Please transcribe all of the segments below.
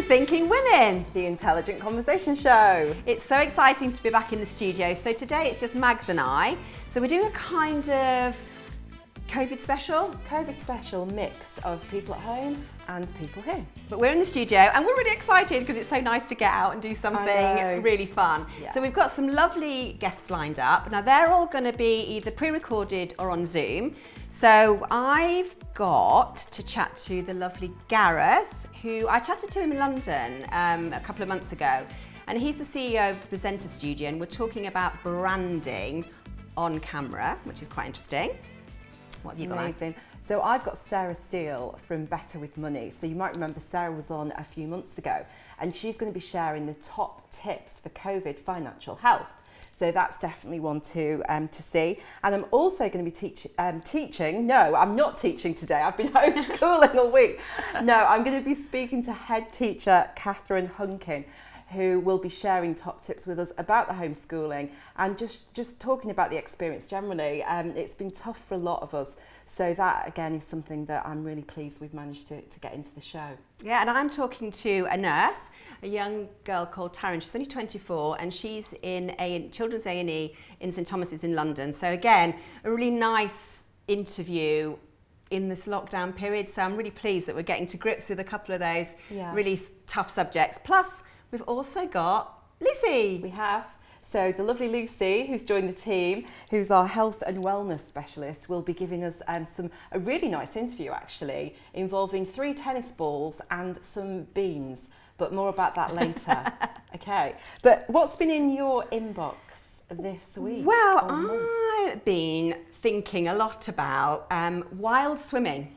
Thinking Women, the Intelligent Conversation Show. It's so exciting to be back in the studio. So today it's just Mags and I. So we're doing a kind of COVID special mix of people at home and people here. But we're in the studio and we're really excited because it's so nice to get out and do something really fun. Yeah. So we've got some lovely guests lined up. Now they're all going to be either pre-recorded or on Zoom. So I've got to chat to the lovely Gareth, who I chatted to him in London a couple of months ago. And he's the CEO of the Presenter Studio, and we're talking about branding on camera, which is quite interesting. What have you got? Amazing. So I've got Sarah Steele from Better With Money. So you might remember Sarah was on a few months ago, and she's going to be sharing the top tips for COVID financial health. So that's definitely one to see. And I'm also going to be teaching. No, I'm not teaching today. I've been homeschooling all week. No, I'm going to be speaking to head teacher Catherine Hunkin, who will be sharing top tips with us about the homeschooling and just talking about the experience generally. It's been tough for a lot of us. So that, again, is something that I'm really pleased we've managed to get into the show. Yeah, and I'm talking to a nurse, a young girl called Taryn. She's only 24 and she's in Children's A&E in St Thomas's in London. So again, a really nice interview in this lockdown period. So I'm really pleased that we're getting to grips with a couple of those really tough subjects. Plus, we've also got Lucy. We have. So the lovely Lucy, who's joined the team, who's our health and wellness specialist, will be giving us a really nice interview actually, involving 3 tennis balls and some beans. But more about that later. Okay. But what's been in your inbox this week? Well, I've been thinking a lot about wild swimming.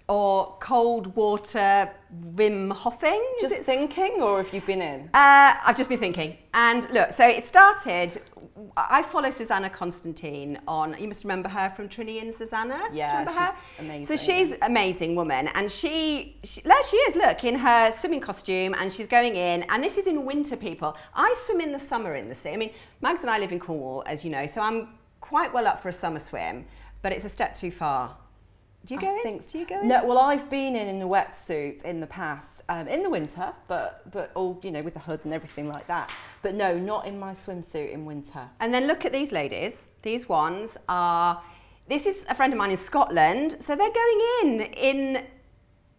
Or cold water Wim Hofing? Just thinking, or have you been in? I've just been thinking. And look, so it started, I follow Susanna Constantine on, you must remember her from Trini and Susanna? Yeah, remember her? She's amazing. So she's an amazing woman. And there she is, look, in her swimming costume, and she's going in. And this is in winter, people. I swim in the summer in the sea. I mean, Mags and I live in Cornwall, as you know, so I'm quite well up for a summer swim, but it's a step too far. Do you go in? Do you go in? No, well, I've been in a wetsuit in the past, in the winter, but all, you know, with the hood and everything like that. But no, not in my swimsuit in winter. And then look at these ladies. These ones are, this is a friend of mine in Scotland. So they're going in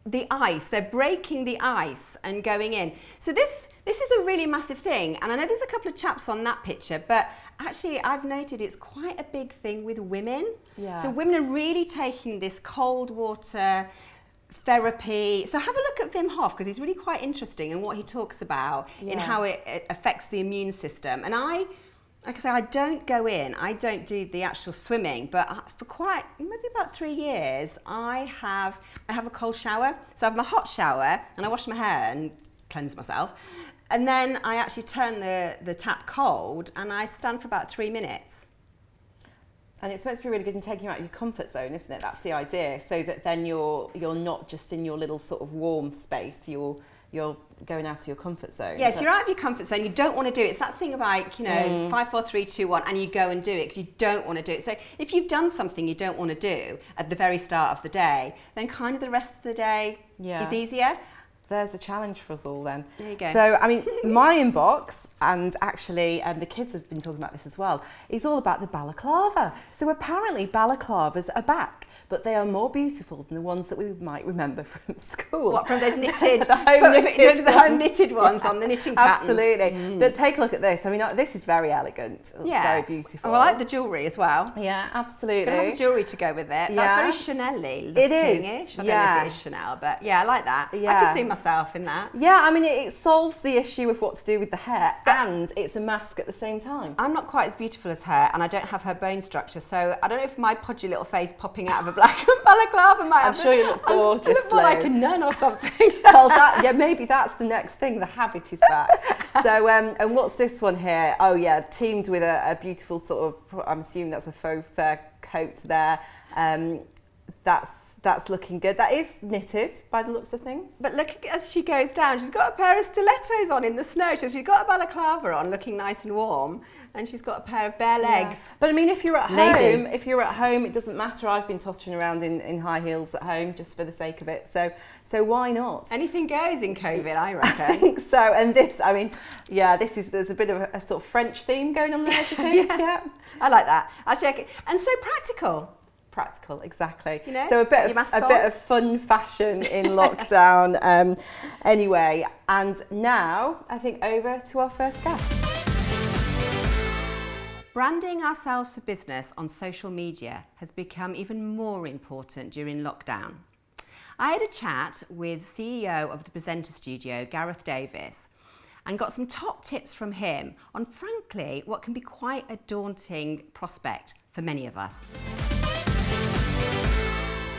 the ice. They're breaking the ice and going in. So this is a really massive thing. And I know there's a couple of chaps on that picture, but actually I've noted it's quite a big thing with women. Yeah. So women are really taking this cold water therapy. So have a look at Wim Hof, because he's really quite interesting in what he talks about in how it affects the immune system. And like I say, I don't go in, I don't do the actual swimming, but for maybe about 3 years, I have a cold shower. So I have my hot shower and I wash my hair and cleanse myself. And then I actually turn the tap cold and I stand for about 3 minutes. And it's meant to be really good in taking you out of your comfort zone, isn't it? That's the idea. So that then you're not just in your little sort of warm space, you're going out of your comfort zone. Yes, you're out of your comfort zone. You don't want to do it. It's that thing about, 5, 4, 3, 2, 1, and you go and do it because you don't want to do it. So if you've done something you don't want to do at the very start of the day, then kind of the rest of the day is easier. There's a challenge for us all then. There you go. So, I mean, my inbox, and actually the kids have been talking about this as well, is all about the balaclava. So apparently balaclavas are back, but they are more beautiful than the ones that we might remember from school. What, from those knitted? the home knitted ones on the knitting patterns. Absolutely. But take a look at this. I mean, this is very elegant. It's very beautiful. Oh, I like the jewellery as well. Yeah, absolutely. Gonna have the jewellery to go with it. Yeah. That's very Chanel-y looking. It is. I don't know if it is Chanel, but yeah, I like that. Yeah. I can see myself in that. Yeah, I mean, it solves the issue of what to do with the hair, and it's a mask at the same time. I'm not quite as beautiful as her, and I don't have her bone structure, so I don't know if my podgy little face popping out of a black balaclava might I'm sure you look gorgeous. I look more like a nun or something. Well, maybe that's the next thing. The habit is back. So, and what's this one here? Oh yeah, teamed with a beautiful sort of, I'm assuming that's a faux fur coat there. That's that's looking good. That is knitted by the looks of things. But look, as she goes down, she's got a pair of stilettos on in the snow. So she's got a balaclava on, looking nice and warm, and she's got a pair of bare legs. Yeah. But I mean, if you're at Lady. home, it doesn't matter. I've been tottering around in high heels at home just for the sake of it. So why not? Anything goes in COVID, I I reckon. think so. And this, I mean, there's a bit of a sort of French theme going on there, do you think? Yeah. I like that. Actually, and so practical. Practical, exactly. You know, so a bit your mask of on. fun fashion in lockdown. Anyway, and now I think over to our first guest. Branding ourselves for business on social media has become even more important during lockdown. I had a chat with CEO of the Presenter Studio, Gareth Davis, and got some top tips from him on, frankly, what can be quite a daunting prospect for many of us.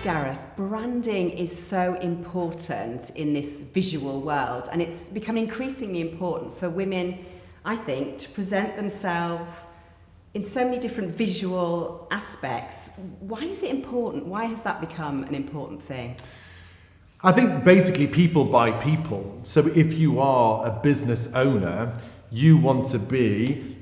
Gareth, branding is so important in this visual world, and it's become increasingly important for women, I think, to present themselves in so many different visual aspects. Why is it important? Why has that become an important thing? I think basically people buy people. So if you are a business owner, you want to be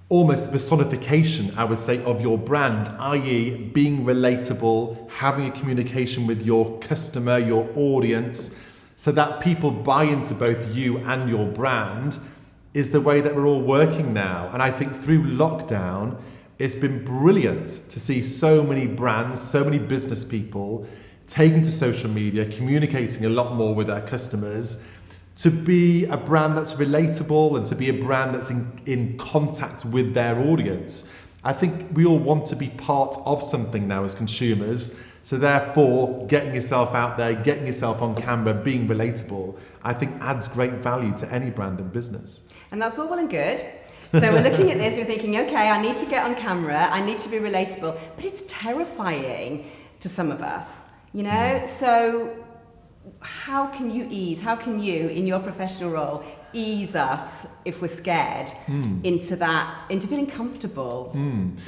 almost the personification, I would say, of your brand, i.e. being relatable, having a communication with your customer, your audience, so that people buy into both you and your brand, is the way that we're all working now. And I think through lockdown, it's been brilliant to see so many brands, so many business people taking to social media, communicating a lot more with their customers, to be a brand that's relatable and to be a brand that's in contact with their audience. I think we all want to be part of something now as consumers. So therefore, getting yourself out there, getting yourself on camera, being relatable, I think adds great value to any brand and business. And that's all well and good. So we're looking at this, we're thinking, okay, I need to get on camera, I need to be relatable, but it's terrifying to some of us, you know? So how can you, in your professional role, ease us if we're scared into feeling comfortable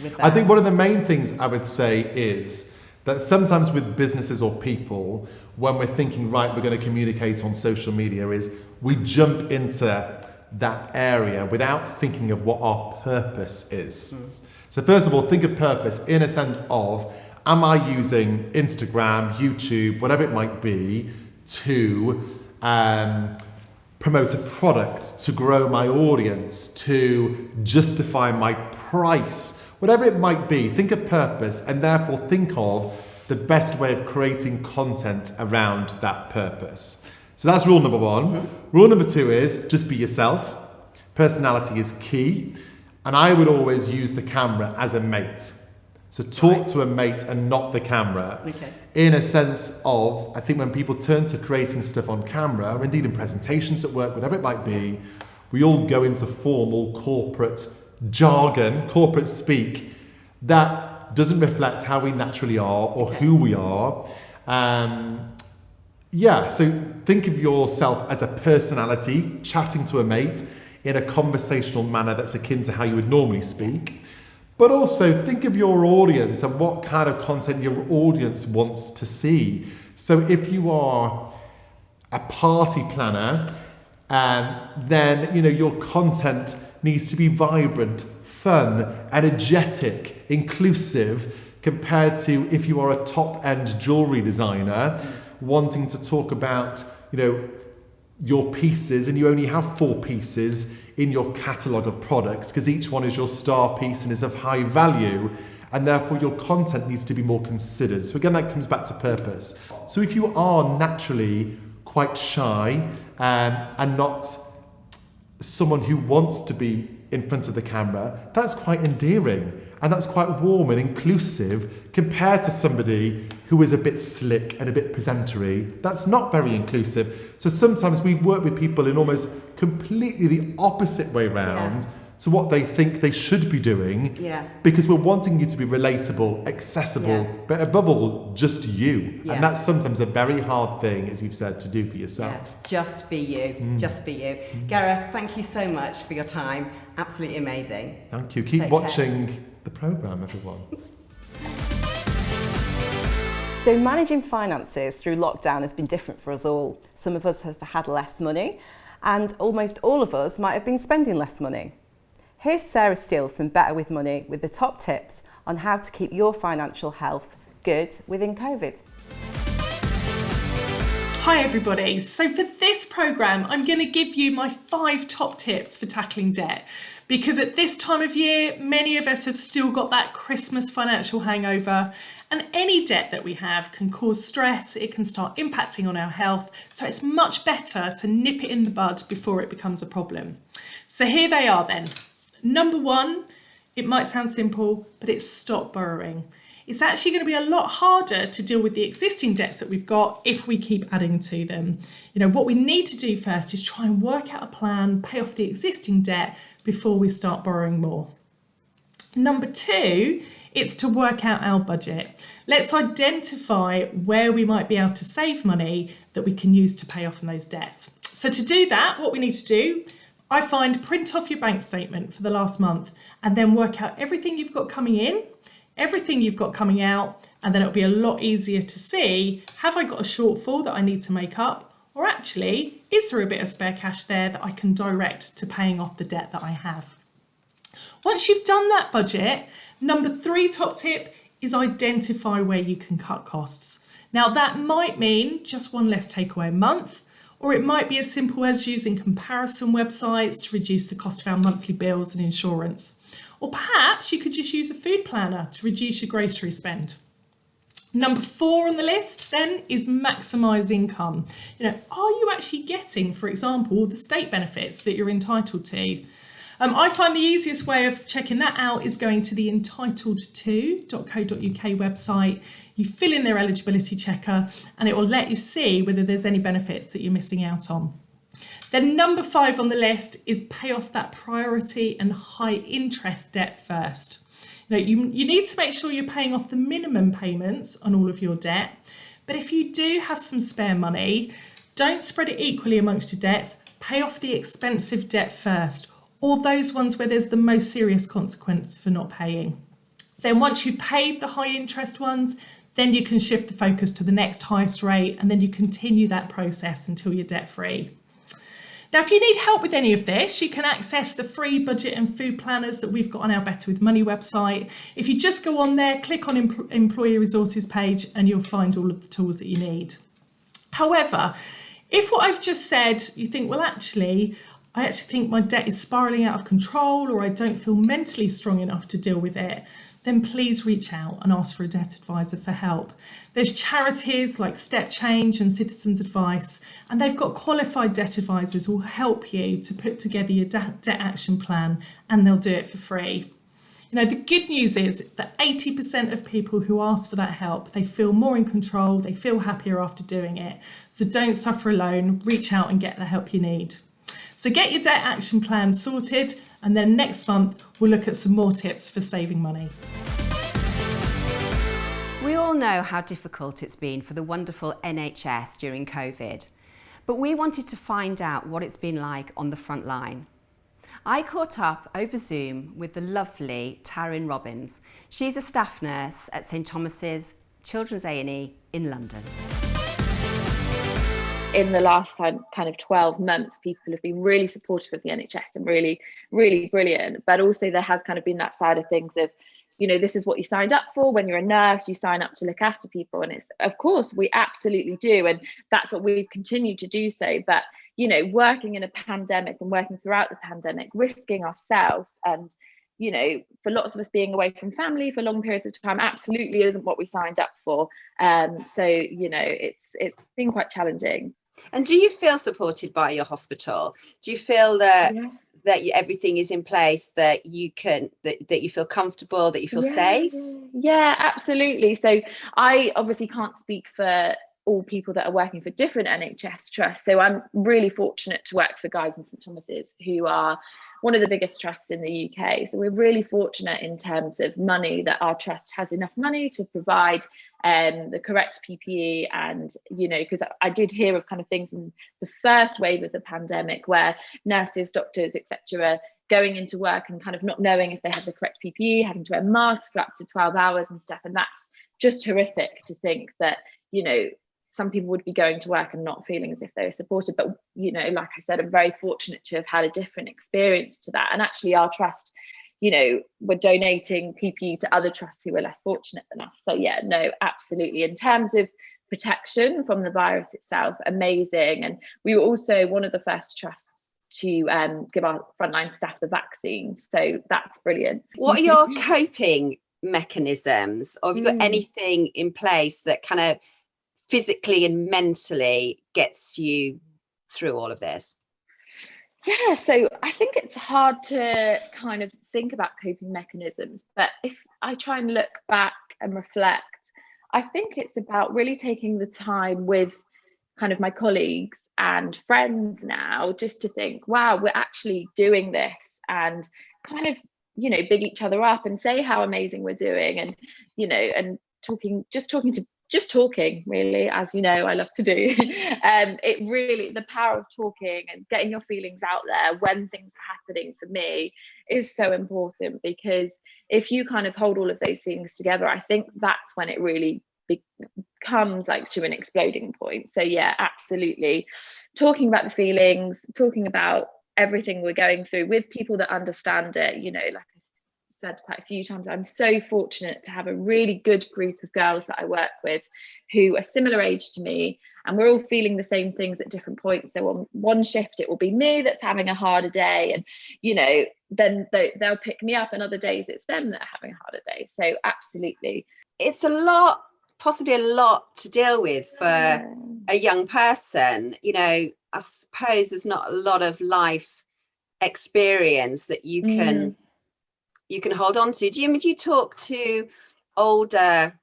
with that? I think one of the main things I would say is that sometimes with businesses or people, when we're thinking, right, we're going to communicate on social media, is we jump into that area without thinking of what our purpose is. So first of all, think of purpose in a sense of, am I using Instagram, YouTube, whatever it might be, to promote a product, to grow my audience, to justify my price, whatever it might be. Think of purpose and therefore think of the best way of creating content around that purpose. So that's rule number one. Rule number two is just be yourself. Personality is key. And I would always use the camera as a mate. So talk to a mate and not the camera. Okay. In a sense of, I think when people turn to creating stuff on camera, or indeed in presentations at work, whatever it might be, we all go into formal corporate jargon, corporate speak, that doesn't reflect how we naturally are or who we are. So think of yourself as a personality, chatting to a mate in a conversational manner that's akin to how you would normally speak. But also think of your audience and what kind of content your audience wants to see. So if you are a party planner, then your content needs to be vibrant, fun, energetic, inclusive, compared to if you are a top-end jewellery designer wanting to talk about your pieces, and you only have 4 pieces in your catalogue of products because each one is your star piece and is of high value, and therefore your content needs to be more considered. So again, that comes back to purpose. So if you are naturally quite shy and not someone who wants to be in front of the camera, that's quite endearing and that's quite warm and inclusive compared to somebody who is a bit slick and a bit presentery. That's not very inclusive. So sometimes we work with people in almost completely the opposite way round to what they think they should be doing, because we're wanting you to be relatable, accessible, but above all, just you. And that's sometimes a very hard thing, as you've said, to do for yourself. Just be you, just be you. Gareth, thank you so much for your time. Absolutely amazing. Thank you. Keep watching the programme, everyone. So managing finances through lockdown has been different for us all. Some of us have had less money, and almost all of us might have been spending less money. Here's Sarah Steele from Better With Money with the top tips on how to keep your financial health good within COVID. Hi everybody, so for this programme I'm going to give you my 5 top tips for tackling debt, because at this time of year many of us have still got that Christmas financial hangover, and any debt that we have can cause stress, it can start impacting on our health, so it's much better to nip it in the bud before it becomes a problem. So here they are then. Number 1, it might sound simple, but it's stop borrowing. It's actually going to be a lot harder to deal with the existing debts that we've got if we keep adding to them. You know, what we need to do first is try and work out a plan, pay off the existing debt before we start borrowing more. Number 2, it's to work out our budget. Let's identify where we might be able to save money that we can use to pay off on those debts. So to do that, what we need to do, I find print off your bank statement for the last month and then work out everything you've got coming in, everything you've got coming out, and then it'll be a lot easier to see, have I got a shortfall that I need to make up, or actually, is there a bit of spare cash there that I can direct to paying off the debt that I have? Once you've done that budget, number 3 top tip is identify where you can cut costs. Now that might mean just one less takeaway a month, or it might be as simple as using comparison websites to reduce the cost of our monthly bills and insurance. Or perhaps you could just use a food planner to reduce your grocery spend. Number 4 on the list then is maximise income. You know, are you actually getting, for example, the state benefits that you're entitled to? I find the easiest way of checking that out is going to the entitled2.co.uk website. You fill in their eligibility checker and it will let you see whether there's any benefits that you're missing out on. Then number 5 on the list is pay off that priority and high interest debt first. You know, you need to make sure you're paying off the minimum payments on all of your debt. But if you do have some spare money, don't spread it equally amongst your debts. Pay off the expensive debt first, or those ones where there's the most serious consequence for not paying. Then once you've paid the high interest ones, then you can shift the focus to the next highest rate, and then you continue that process until you're debt free. Now, if you need help with any of this, you can access the free budget and food planners that we've got on our Better With Money website. If you just go on there, click on employee resources page, and you'll find all of the tools that you need. However, if what I've just said, you think, well, I actually think my debt is spiralling out of control, or I don't feel mentally strong enough to deal with it, then please reach out and ask for a debt advisor for help. There's charities like Step Change and Citizens Advice, and they've got qualified debt advisors who will help you to put together your debt action plan, and they'll do it for free. You know, the good news is that 80% of people who ask for that help, they feel more in control, they feel happier after doing it. So don't suffer alone, reach out and get the help you need. So get your debt action plan sorted, and then next month we'll look at some more tips for saving money. We all know how difficult it's been for the wonderful NHS during COVID, but we wanted to find out what it's been like on the front line. I caught up over Zoom with the lovely Taryn Robbins. She's a staff nurse at St Thomas's Children's A&E in London. In the last kind of 12 months, people have been really supportive of the NHS and really, really brilliant. But also there has kind of been that side of things of, you know, this is what you signed up for. When you're a nurse, you sign up to look after people. And it's, of course, we absolutely do. And that's what we've continued to do so. But, you know, working in a pandemic and working throughout the pandemic, risking ourselves and, you know, for lots of us being away from family for long periods of time absolutely isn't what we signed up for. So, you know, it's been quite challenging. And do you feel supported by your hospital? Do you feel that everything is in place, that you can that you feel comfortable, that you feel safe? Yeah, absolutely. So I obviously can't speak for all people that are working for different NHS trusts. So I'm really fortunate to work for Guy's and St Thomas's, who are one of the biggest trusts in the UK. So we're really fortunate in terms of money, that our trust has enough money to provide the correct PPE. And, you know, because I did hear of kind of things in the first wave of the pandemic where nurses, doctors, etc., going into work and kind of not knowing if they had the correct PPE, having to wear masks for up to 12 hours and stuff. And just horrific to think that, you know, some people would be going to work and not feeling as if they were supported. But, you know, like I said, I'm very fortunate to have had a different experience to that. And actually our trust, you know, we're donating PPE to other trusts who are less fortunate than us. So yeah, no, absolutely. In terms of protection from the virus itself, amazing. And we were also one of the first trusts to give our frontline staff the vaccine. So that's brilliant. What are your coping mechanisms? Or have you got anything in place that kind of physically and mentally gets you through all of this? Yeah, so I think it's hard to kind of think about coping mechanisms, but if I try and look back and reflect, I think it's about really taking the time with kind of my colleagues and friends now, just to think, wow, we're actually doing this, and kind of, you know, big each other up and say how amazing we're doing, and, you know, and talking really, as you know, I love to do. It really, the power of talking and getting your feelings out there when things are happening, for me, is so important, because if you kind of hold all of those things together, I think that's when it really becomes like to an exploding point. So yeah, absolutely, talking about the feelings, talking about everything we're going through with people that understand it. You know, like I said quite a few times, I'm so fortunate to have a really good group of girls that I work with who are similar age to me, and we're all feeling the same things at different points. So on one shift it will be me that's having a harder day, and, you know, then they'll pick me up, and other days it's them that are having a harder day. So absolutely, it's possibly a lot to deal with for a young person. You know, I suppose there's not a lot of life experience that you can hold on to. Do you talk to older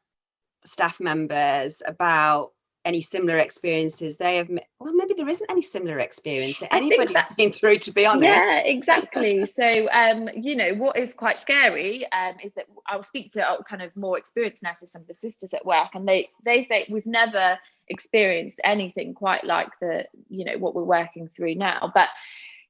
staff members about any similar experiences they have? Well, maybe there isn't any similar experience that anybody's been through, to be honest. Yeah, exactly. So you know, what is quite scary is that I'll speak to kind of more experienced nurses, some of the sisters at work, and they say we've never experienced anything quite like what we're working through now. But,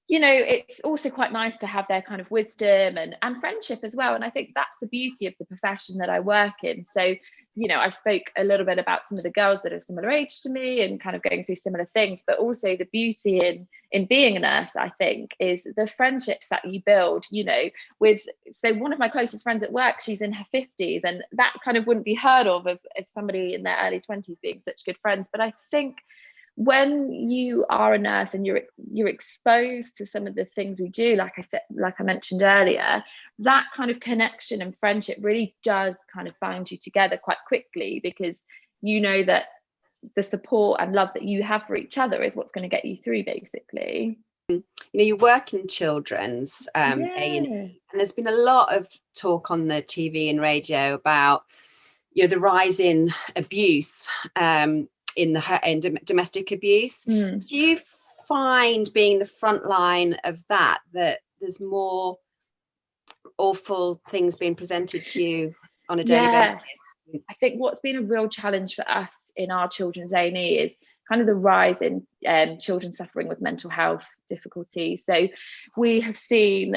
you know, it's also quite nice to have their kind of wisdom and friendship as well. And I think that's the beauty of the profession that I work in. So, you know, I spoke a little bit about some of the girls that are similar age to me and kind of going through similar things, but also the beauty in being a nurse, I think, is the friendships that you build, you know, so one of my closest friends at work, she's in her 50s, and that kind of wouldn't be heard of somebody in their early 20s being such good friends. But I think when you are a nurse and you're exposed to some of the things we do, like I mentioned earlier, that kind of connection and friendship really does kind of bind you together quite quickly, because you know that the support and love that you have for each other is what's going to get you through, basically. You know, you work in children's A&E, and there's been a lot of talk on the TV and radio about, you know, the rise in abuse, in domestic abuse. Do you find, being the front line of that there's more awful things being presented to you on a daily basis? I think what's been a real challenge for us in our children's A&E is kind of the rise in children suffering with mental health difficulties. So we have seen,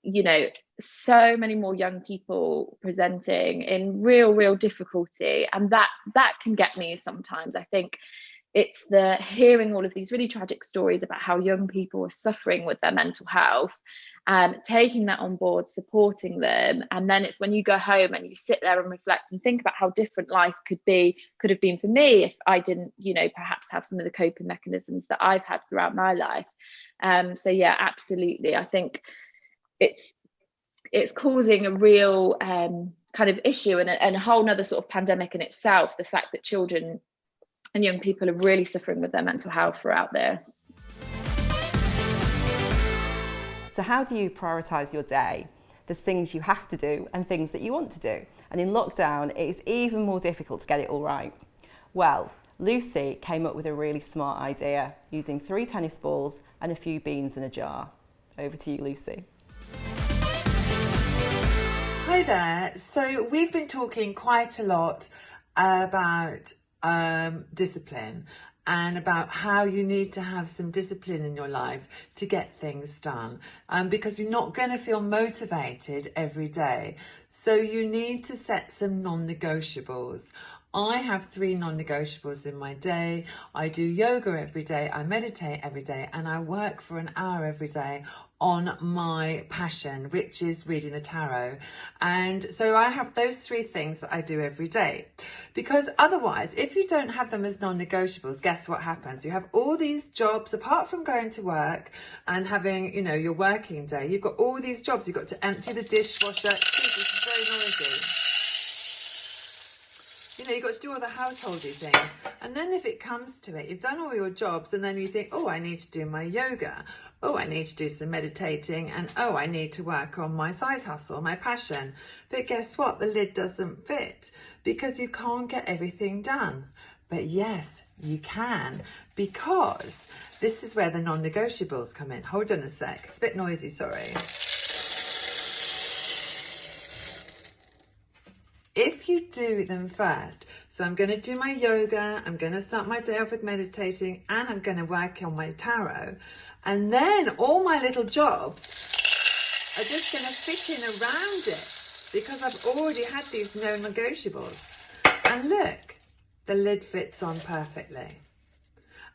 you know, so many more young people presenting in real difficulty, and that can get me sometimes. I think it's the hearing all of these really tragic stories about how young people are suffering with their mental health, and taking that on board, supporting them. And then it's when you go home and you sit there and reflect and think about how different life could have been for me if I didn't, you know, perhaps have some of the coping mechanisms that I've had throughout my life. So yeah, absolutely. I think it's causing a real kind of issue and a whole nother sort of pandemic in itself, the fact that children and young people are really suffering with their mental health throughout this. So how do you prioritise your day? There's things you have to do and things that you want to do. And in lockdown, it is even more difficult to get it all right. Well, Lucy came up with a really smart idea using 3 tennis balls and a few beans in a jar. Over to you, Lucy. Hi there. So we've been talking quite a lot about discipline, and about how you need to have some discipline in your life to get things done, because you're not going to feel motivated every day. So you need to set some non-negotiables. I have 3 non-negotiables in my day. I do yoga every day, I meditate every day, and I work for an hour every day on my passion, which is reading the tarot. And so I have those 3 things that I do every day, because otherwise, if you don't have them as non-negotiables, guess what happens? You have all these jobs, apart from going to work and having, you know, your working day, you've got all these jobs. You've got to empty the dishwasher. Excuse me, it's very noisy. You know, you've got to do all the householdy things. And then if it comes to it, you've done all your jobs, and then you think, oh, I need to do my yoga. Oh, I need to do some meditating. And oh, I need to work on my side hustle, my passion. But guess what? The lid doesn't fit, because you can't get everything done. But yes, you can, because this is where the non-negotiables come in. Hold on a sec. It's a bit noisy, sorry. If you do them first, so I'm going to do my yoga, I'm going to start my day off with meditating, and I'm going to work on my tarot, and then all my little jobs are just going to fit in around it, because I've already had these non-negotiables. And look, the lid fits on perfectly.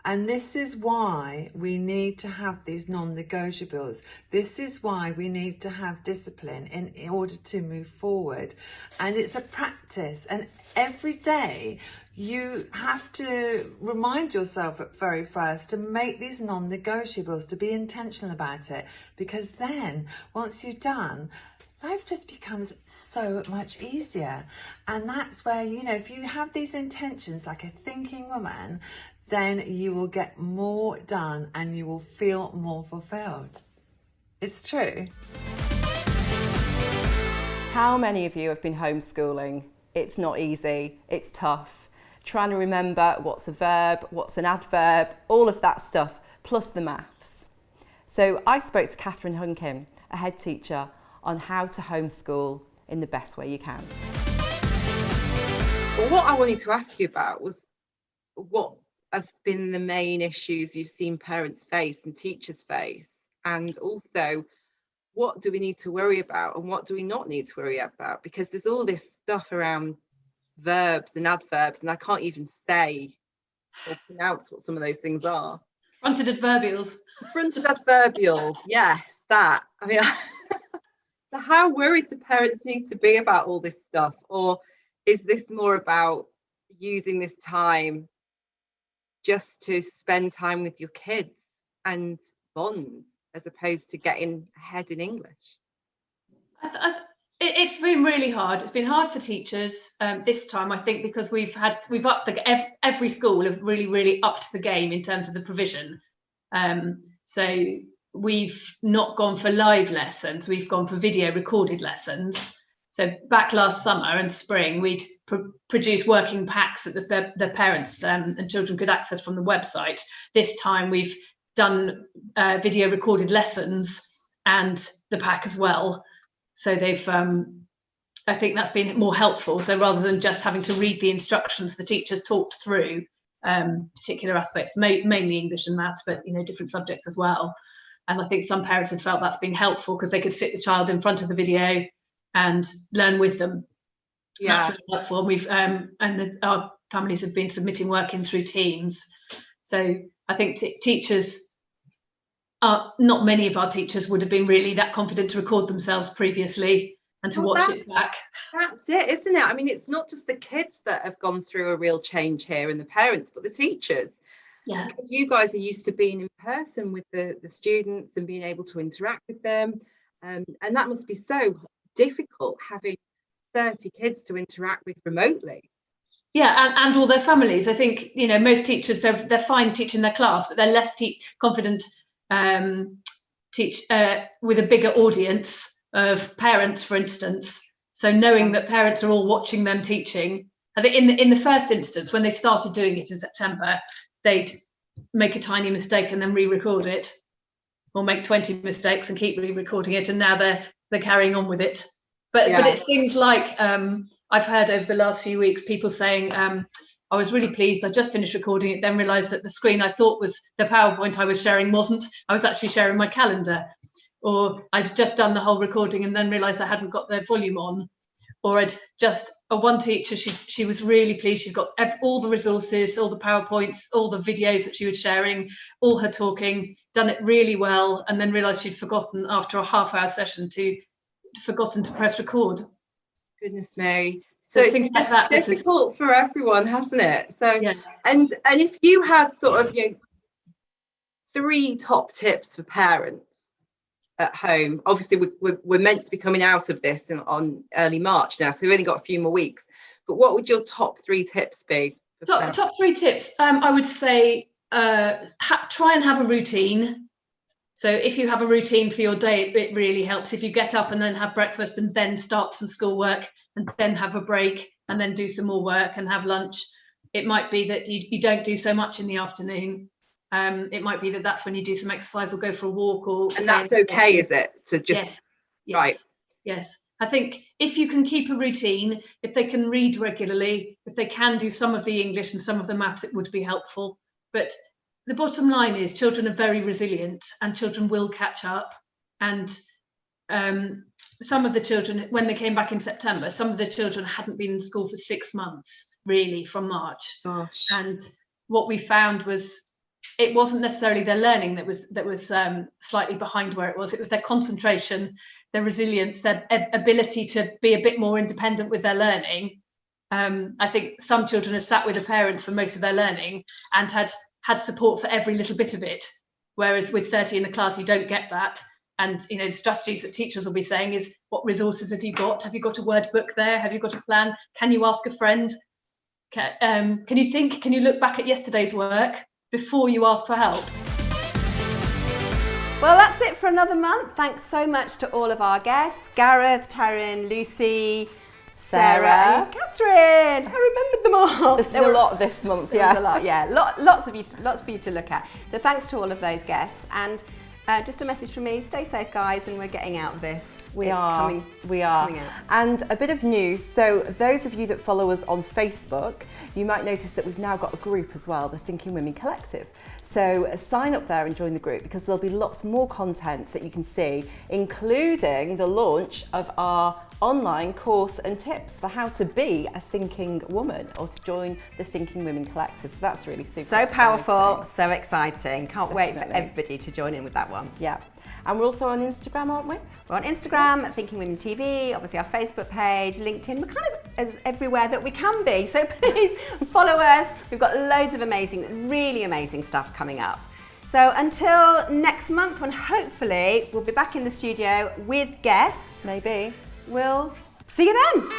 And this is why we need to have these non-negotiables. This is why we need to have discipline in order to move forward. And it's a practice. And every day you have to remind yourself at very first to make these non-negotiables, to be intentional about it. Because then once you're done, life just becomes so much easier. And that's where, you know, if you have these intentions like a thinking woman, then you will get more done and you will feel more fulfilled. It's true. How many of you have been homeschooling? It's not easy, it's tough. Trying to remember what's a verb, what's an adverb, all of that stuff, plus the maths. So I spoke to Catherine Hunkin, a head teacher, on how to homeschool in the best way you can. Well, what I wanted to ask you about was what have been the main issues you've seen parents face and teachers face, and also what do we need to worry about and what do we not need to worry about, because there's all this stuff around verbs and adverbs, and I can't even say or pronounce what some of those things are. Fronted adverbials. Fronted adverbials, yes, that. I mean, so how worried do parents need to be about all this stuff, or is this more about using this time just to spend time with your kids and bond, as opposed to getting ahead in English? It's been really hard. It's been hard for teachers this time, I think, because we've upped every school have really upped the game in terms of the provision. So we've not gone for live lessons, we've gone for video recorded lessons. So back last summer and spring, we'd produce working packs that the parents and children could access from the website. This time we've done video recorded lessons and the pack as well. So they've, I think that's been more helpful. So rather than just having to read the instructions, the teachers talked through particular aspects, mainly English and maths, but different subjects as well. And I think some parents had felt that's been helpful because they could sit the child in front of the video and learn with them. Yeah, that's really helpful. We've our families have been submitting work in through Teams. So I think teachers, not many of our teachers would have been really that confident to record themselves previously and to watch it back. That's it, isn't it? I mean, it's not just the kids that have gone through a real change here and the parents, but the teachers. Yeah, because you guys are used to being in person with the students and being able to interact with them, and that must be so difficult having 30 kids to interact with remotely. Yeah, and all their families. I think most teachers they're fine teaching their class, but they're less confident teach with a bigger audience of parents, for instance. So knowing that parents are all watching them teaching, I think in the first instance when they started doing it in September, they'd make a tiny mistake and then re-record it, or make 20 mistakes and keep re-recording it, and now they're carrying on with it. But it's things like I've heard over the last few weeks people saying I was really pleased. I just finished recording it, then realised that the screen I thought was the PowerPoint I was sharing wasn't. I was actually sharing my calendar. Or I'd just done the whole recording and then realised I hadn't got the volume on. Or I'd just, one teacher, she was really pleased. She'd got all the resources, all the PowerPoints, all the videos that she was sharing, all her talking, done it really well, and then realised she'd forgotten after a half-hour session to press record. Goodness me. So it's things like that. Difficult for everyone, hasn't it? So yeah. And if you had sort of 3 top tips for parents at home, obviously we're meant to be coming out of this on early March now, so we've only got a few more weeks. But what would your top 3 tips be? Top 3 tips. I would say try and have a routine. So if you have a routine for your day, it really helps. If you get up and then have breakfast and then start some schoolwork and then have a break and then do some more work and have lunch, it might be that you don't do so much in the afternoon. It might be that that's when you do some exercise or go for a walk. And that's okay, is it? To just yes, right. Yes. I think if you can keep a routine, if they can read regularly, if they can do some of the English and some of the maths, it would be helpful. But the bottom line is children are very resilient and children will catch up. And some of the children, when they came back in September, some of the children hadn't been in school for 6 months, really, from March. Gosh. And what we found was it wasn't necessarily their learning that was slightly behind where it was. It was their concentration, their resilience, their ability to be a bit more independent with their learning. I think some children have sat with a parent for most of their learning and had support for every little bit of it, whereas with 30 in the class you don't get that. And the strategies that teachers will be saying is, what resources have you got? Have you got a word book there? Have you got a plan? Can you ask a friend? Can you look back at yesterday's work before you ask for help? Well, that's it for another month. Thanks so much to all of our guests, Gareth, Taryn, Lucy, Sarah and Catherine. I remembered them all. There's been a lot this month, yeah. There's a lot, yeah. Lots for you to look at. So thanks to all of those guests. And just a message from me, stay safe, guys, and we're getting out of this. We are. And a bit of news. So those of you that follow us on Facebook, you might notice that we've now got a group as well, the Thinking Women Collective. So sign up there and join the group, because there'll be lots more content that you can see, including the launch of our online course and tips for how to be a thinking woman or to join the Thinking Women Collective. So that's really super So exciting. powerful, so exciting. Can't wait for everybody to join in with that one. Yeah. And we're also on Instagram, aren't we? We're on Instagram, Thinking Women TV, obviously our Facebook page, LinkedIn. We're kind of everywhere that we can be. So please follow us. We've got loads of really amazing stuff coming up. So until next month, when hopefully we'll be back in the studio with guests. Maybe. We'll see you then.